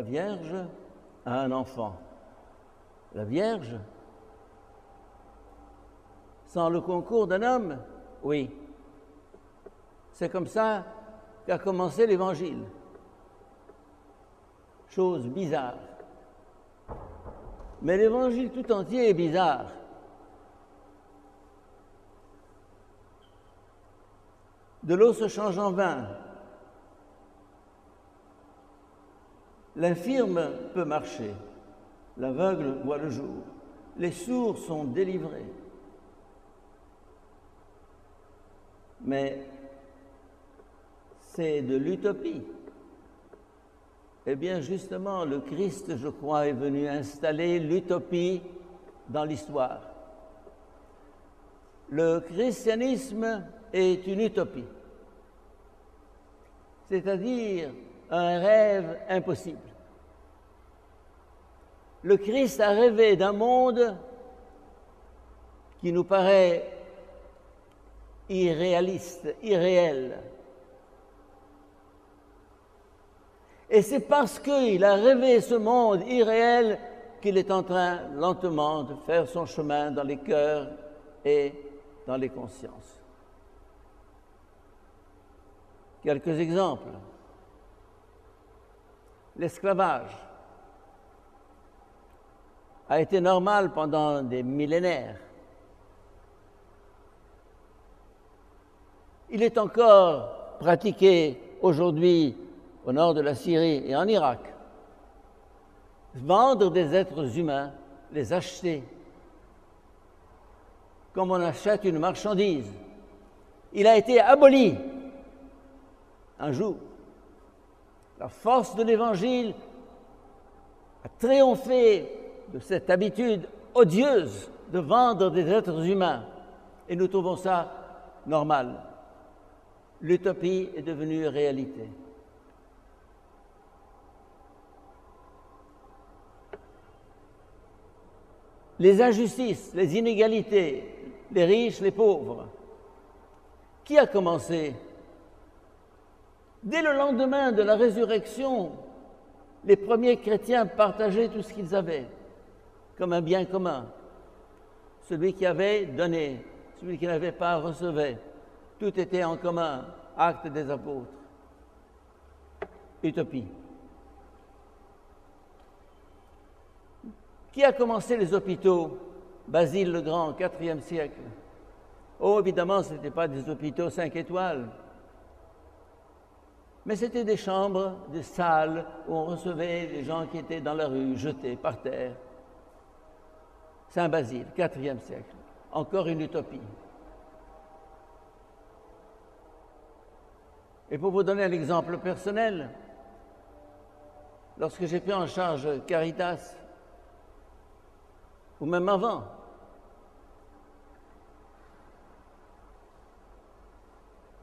la Vierge a un enfant. La Vierge, sans le concours d'un homme, oui. C'est comme ça qu'a commencé l'Évangile. Chose bizarre. Mais l'Évangile tout entier est bizarre. De l'eau se change en vin. L'infirme peut marcher. L'aveugle voit le jour. Les sourds sont délivrés. Mais c'est de l'utopie. Eh bien, justement, le Christ, je crois, est venu installer l'utopie dans l'histoire. Le christianisme est une utopie, c'est-à-dire un rêve impossible. Le Christ a rêvé d'un monde qui nous paraît irréaliste, irréel. Et c'est parce qu'il a rêvé ce monde irréel qu'il est en train lentement de faire son chemin dans les cœurs et dans les consciences. Quelques exemples. L'esclavage a été normal pendant des millénaires. Il est encore pratiqué aujourd'hui au nord de la Syrie et en Irak. Vendre des êtres humains, les acheter, comme on achète une marchandise. Il a été aboli un jour. La force de l'Évangile a triomphé de cette habitude odieuse de vendre des êtres humains. Et nous trouvons ça normal. L'utopie est devenue réalité. Les injustices, les inégalités, les riches, les pauvres. Qui a commencé? Dès le lendemain de la résurrection, les premiers chrétiens partageaient tout ce qu'ils avaient, comme un bien commun. Celui qui avait donnait, celui qui n'avait pas recevait. Tout était en commun. Actes des apôtres. Utopie. Qui a commencé les hôpitaux? Basile le Grand, au IVe siècle. Oh, évidemment, ce n'étaient pas des hôpitaux 5 étoiles, mais c'était des chambres, des salles où on recevait les gens qui étaient dans la rue, jetés par terre. Saint-Basile, IVe siècle. Encore une utopie. Et pour vous donner un exemple personnel, lorsque j'ai pris en charge Caritas, ou même avant,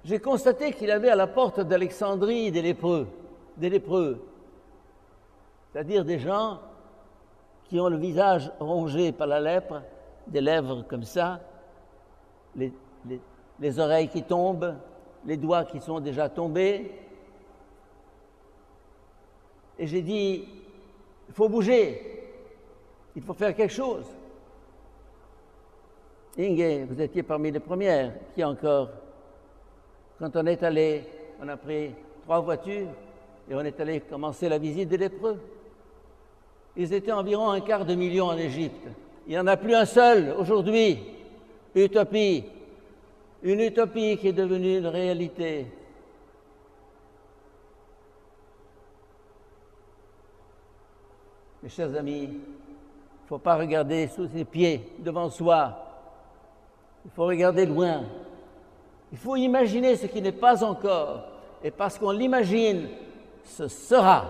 j'ai constaté qu'il y avait à la porte d'Alexandrie des lépreux, c'est-à-dire des gens qui ont le visage rongé par la lèpre, des lèvres comme ça, les oreilles qui tombent, les doigts qui sont déjà tombés. Et j'ai dit, il faut bouger, il faut faire quelque chose. Inge, vous étiez parmi les premières. Qui encore? Quand on est allé, on a pris 3 voitures et on est allé commencer la visite des lépreux. Ils étaient environ 250 000 en Égypte. Il n'y en a plus un seul aujourd'hui. Utopie. Une utopie qui est devenue une réalité. Mes chers amis, il ne faut pas regarder sous ses pieds, devant soi. Il faut regarder loin. Il faut imaginer ce qui n'est pas encore. Et parce qu'on l'imagine, ce sera.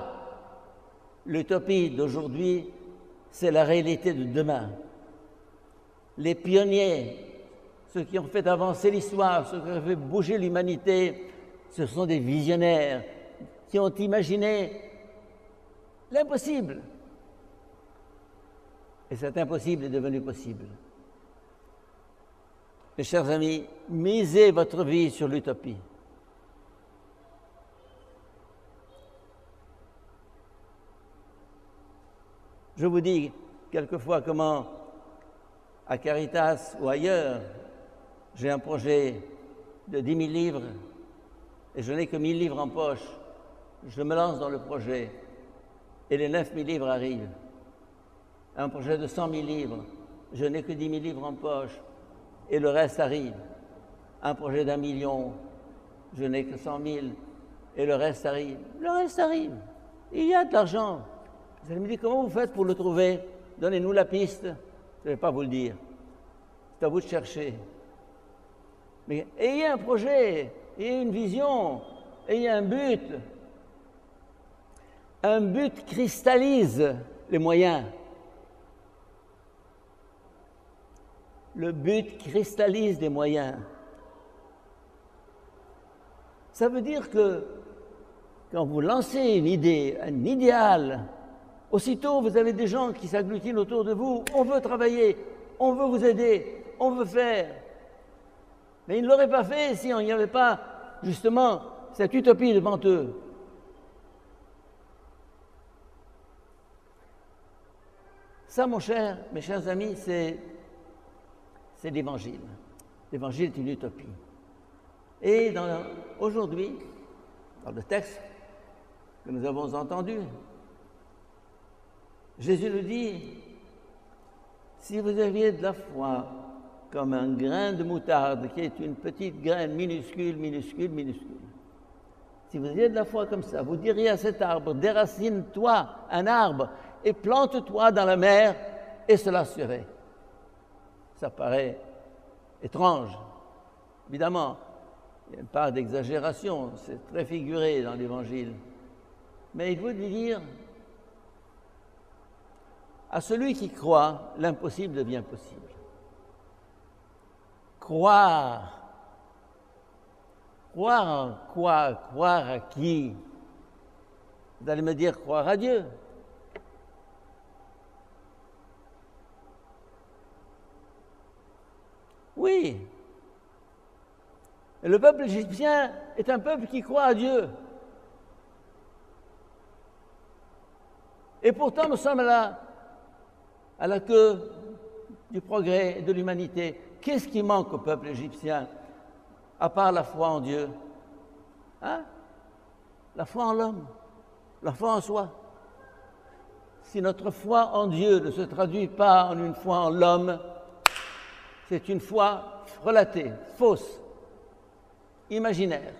L'utopie d'aujourd'hui, c'est la réalité de demain. Les pionniers, ceux qui ont fait avancer l'histoire, ceux qui ont fait bouger l'humanité, ce sont des visionnaires qui ont imaginé l'impossible. Et cet impossible est devenu possible. Mes chers amis, misez votre vie sur l'utopie. Je vous dis quelquefois comment, à Caritas ou ailleurs, j'ai un projet de 10 000 livres et je n'ai que 1 000 livres en poche. Je me lance dans le projet et les 9 000 livres arrivent. Un projet de 100 000 livres, je n'ai que 10 000 livres en poche et le reste arrive. Un projet d'1 million, je n'ai que 100 000 et le reste arrive. Le reste arrive. Il y a de l'argent. Vous allez me dire, comment vous faites pour le trouver? Donnez-nous la piste. Je ne vais pas vous le dire. C'est à vous de chercher. Mais ayez un projet, ayez une vision, ayez un but. Un but cristallise les moyens. Le but cristallise des moyens. Ça veut dire que quand vous lancez une idée, un idéal, aussitôt vous avez des gens qui s'agglutinent autour de vous. On veut travailler, on veut vous aider, on veut faire. Mais ils ne l'auraient pas fait si on n'y avait pas justement cette utopie devant eux. Ça, mes chers amis, c'est l'Évangile. L'Évangile est une utopie. Et aujourd'hui, dans le texte que nous avons entendu, Jésus nous dit, si vous aviez de la foi comme un grain de moutarde, qui est une petite graine minuscule, minuscule, minuscule, si vous aviez de la foi comme ça, vous diriez à cet arbre, déracine-toi, un arbre, et plante-toi dans la mer, et cela serait. Ça paraît étrange, évidemment. Il y a une part d'exagération, c'est très figuré dans l'Évangile. Mais il veut dire, à celui qui croit, l'impossible devient possible. Croire. Croire en quoi? Croire à qui? Vous allez me dire croire à Dieu. Oui. Et le peuple égyptien est un peuple qui croit à Dieu. Et pourtant, nous sommes à la queue du progrès et de l'humanité. Qu'est-ce qui manque au peuple égyptien, à part la foi en Dieu? Hein? La foi en l'homme, la foi en soi. Si notre foi en Dieu ne se traduit pas en une foi en l'homme, c'est une foi relatée, fausse, imaginaire.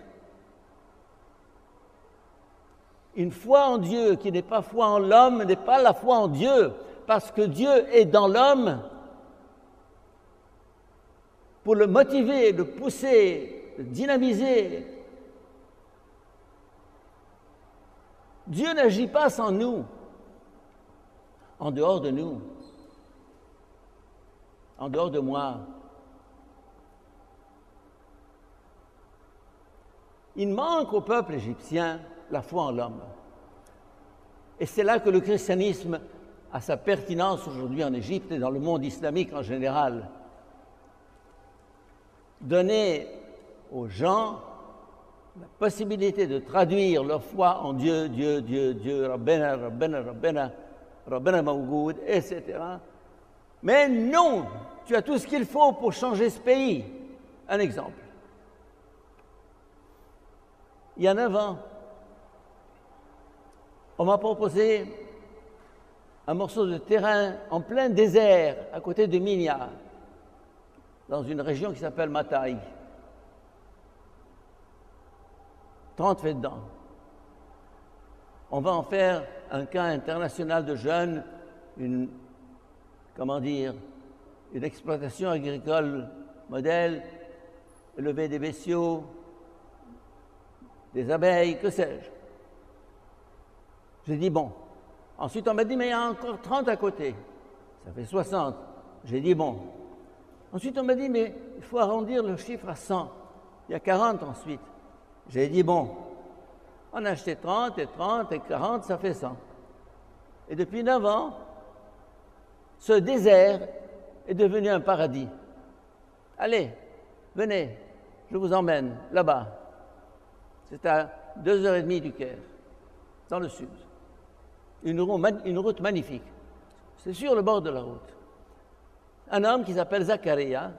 Une foi en Dieu qui n'est pas foi en l'homme n'est pas la foi en Dieu, parce que Dieu est dans l'homme pour le motiver, le pousser, le dynamiser. Dieu n'agit pas sans nous, en dehors de nous, en dehors de moi. Il manque au peuple égyptien la foi en l'homme. Et c'est là que le christianisme a sa pertinence aujourd'hui en Égypte et dans le monde islamique en général. Donner aux gens la possibilité de traduire leur foi en Dieu, Dieu, Dieu, Dieu, Rabbena, Rabbena, Rabbena, Rabbena Mawgoud, etc. Mais non, tu as tout ce qu'il faut pour changer ce pays. Un exemple. Il y a 9 ans, on m'a proposé un morceau de terrain en plein désert, à côté de Minya, dans une région qui s'appelle Mataï. 30 fait dedans. On va en faire un camp international de jeunes, une exploitation agricole modèle, élever des bestiaux, des abeilles, que sais-je. J'ai dit bon. Ensuite, on m'a dit, mais il y a encore 30 à côté. Ça fait 60. J'ai dit bon. Ensuite, on m'a dit, mais il faut arrondir le chiffre à 100. Il y a 40 ensuite. J'ai dit bon. On a acheté 30 et 30 et 40, ça fait 100. Et depuis 9 ans, ce désert est devenu un paradis. Allez, venez, je vous emmène là-bas. C'est à 2h30 du Caire, dans le sud. Une route magnifique, C'est sur le bord de la route. Un homme qui s'appelle Zacharia.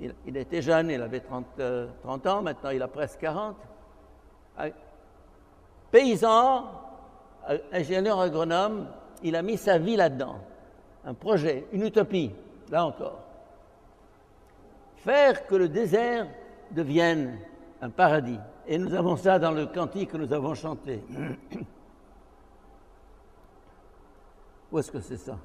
Il était jeune, il avait 30 ans, maintenant il a presque 40. Paysan, ingénieur agronome, il a mis sa vie là-dedans. Un projet, une utopie, là encore. Faire que le désert devienne un paradis. Et nous avons ça dans le cantique que nous avons chanté. Où est-ce que c'est ça?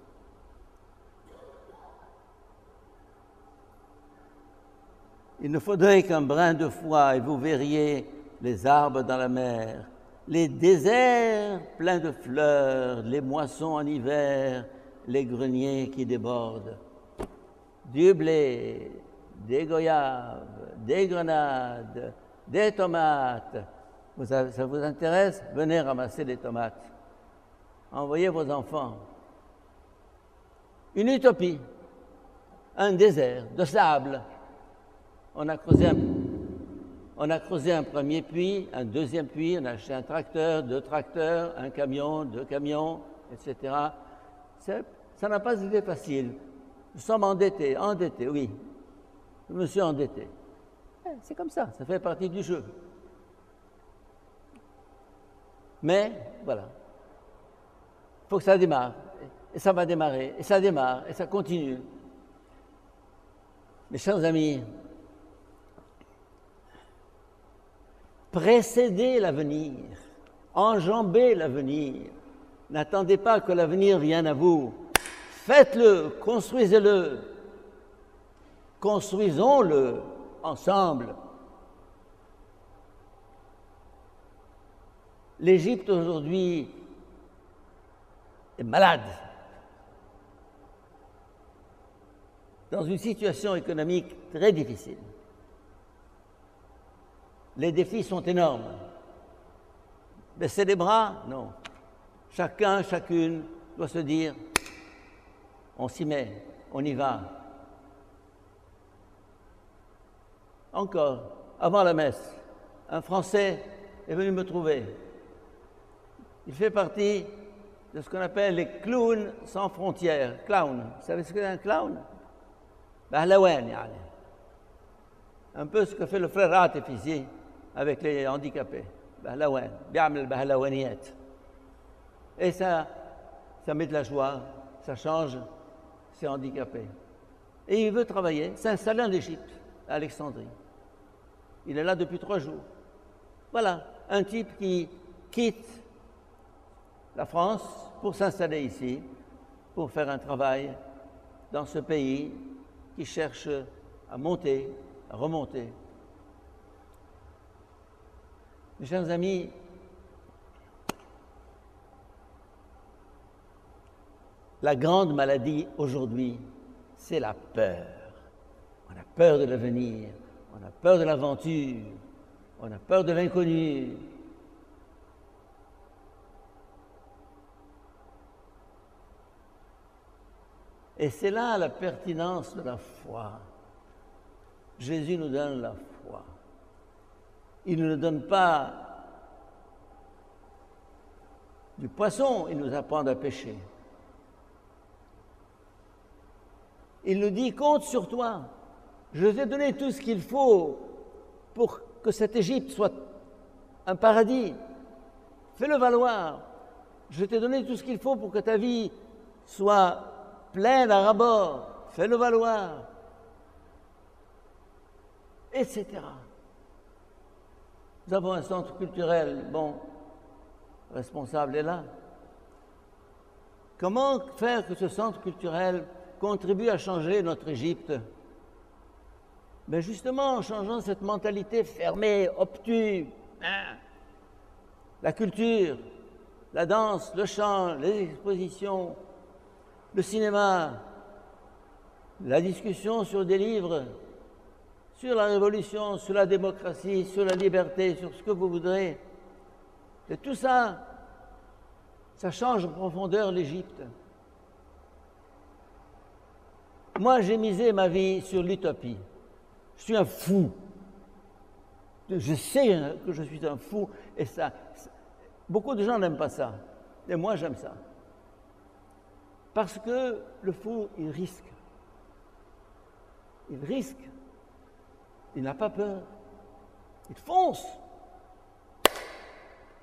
Il ne faudrait qu'un brin de foi et vous verriez les arbres dans la mer, les déserts pleins de fleurs, les moissons en hiver, les greniers qui débordent. Du blé, des goyaves, des grenades, des tomates. Ça vous intéresse? Venez ramasser des tomates. Envoyez vos enfants. Une utopie, un désert de sable. On a creusé un premier puits, un deuxième puits, on a acheté un tracteur, 2 tracteurs, un camion, 2 camions, etc. Ça n'a pas été facile. Nous sommes endettés, oui. Je me suis endetté. C'est comme ça fait partie du jeu. Mais, voilà. Il faut que ça démarre. Et ça va démarrer, et ça démarre, et ça continue. Mes chers amis, précédez l'avenir, enjambez l'avenir. N'attendez pas que l'avenir vienne à vous. Faites-le, construisez-le, construisons-le ensemble. L'Égypte aujourd'hui est malade, dans une situation économique très difficile. Les défis sont énormes. Baisser les bras? Non. Chacun, chacune doit se dire, on s'y met, on y va. Encore, avant la messe, un Français est venu me trouver. Il fait partie de ce qu'on appelle les clowns sans frontières. Clown. Vous savez ce qu'est un clown? Bahlawan, yani. Un peu ce que fait le frère Atif ici avec les handicapés. Bahlawan. Bi'amel bahlawaniyat. Et ça met de la joie, ça change ces handicapés. Et il veut travailler, s'installer en Égypte, à Alexandrie. Il est là depuis 3 jours. Voilà, un type qui quitte la France pour s'installer ici, pour faire un travail dans ce pays qui cherche à monter, à remonter. Mes chers amis, la grande maladie aujourd'hui, c'est la peur. On a peur de l'avenir, on a peur de l'aventure, on a peur de l'inconnu. Et c'est là la pertinence de la foi. Jésus nous donne la foi. Il ne nous donne pas du poisson, il nous apprend à pêcher. Il nous dit, compte sur toi. Je t'ai donné tout ce qu'il faut pour que cette Égypte soit un paradis. Fais-le valoir. Je t'ai donné tout ce qu'il faut pour que ta vie soit pleine à ras-bord. Fais-le valoir. Etc. Nous avons un centre culturel, bon, le responsable est là. Comment faire que ce centre culturel contribue à changer notre Égypte? Ben justement, en changeant cette mentalité fermée, obtuse, la culture, la danse, le chant, les expositions, le cinéma, la discussion sur des livres, sur la révolution, sur la démocratie, sur la liberté, sur ce que vous voudrez. Et tout ça, ça change en profondeur l'Égypte. Moi, j'ai misé ma vie sur l'utopie. Je suis un fou. Je sais que je suis un fou et ça, beaucoup de gens n'aiment pas ça. Et moi, j'aime ça. Parce que le fou, il risque. Il risque. Il n'a pas peur. Il fonce.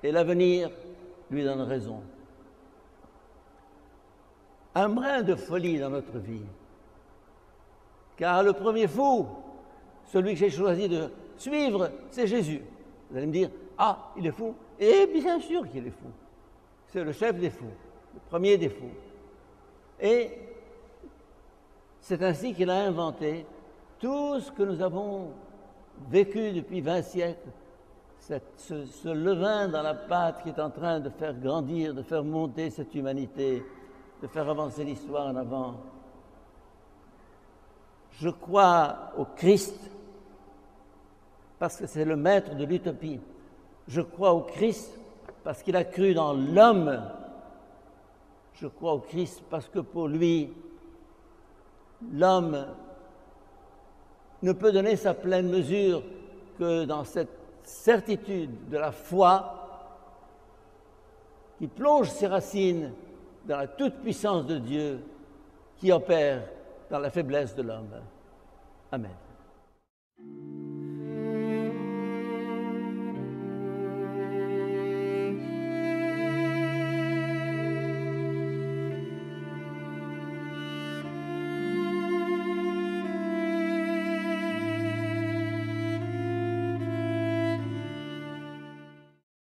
Et l'avenir lui donne raison. Un brin de folie dans notre vie. Car le premier fou, celui que j'ai choisi de suivre, c'est Jésus. Vous allez me dire, ah, il est fou. Et bien sûr qu'il est fou. C'est le chef des fous, le premier des fous. Et c'est ainsi qu'il a inventé tout ce que nous avons vécu depuis 20 siècles, ce levain dans la pâte qui est en train de faire grandir, de faire monter cette humanité, de faire avancer l'histoire en avant. Je crois au Christ parce que c'est le maître de l'utopie. Je crois au Christ parce qu'il a cru dans l'homme. Je crois au Christ parce que pour lui, l'homme ne peut donner sa pleine mesure que dans cette certitude de la foi qui plonge ses racines dans la toute-puissance de Dieu qui opère dans la faiblesse de l'homme. Amen.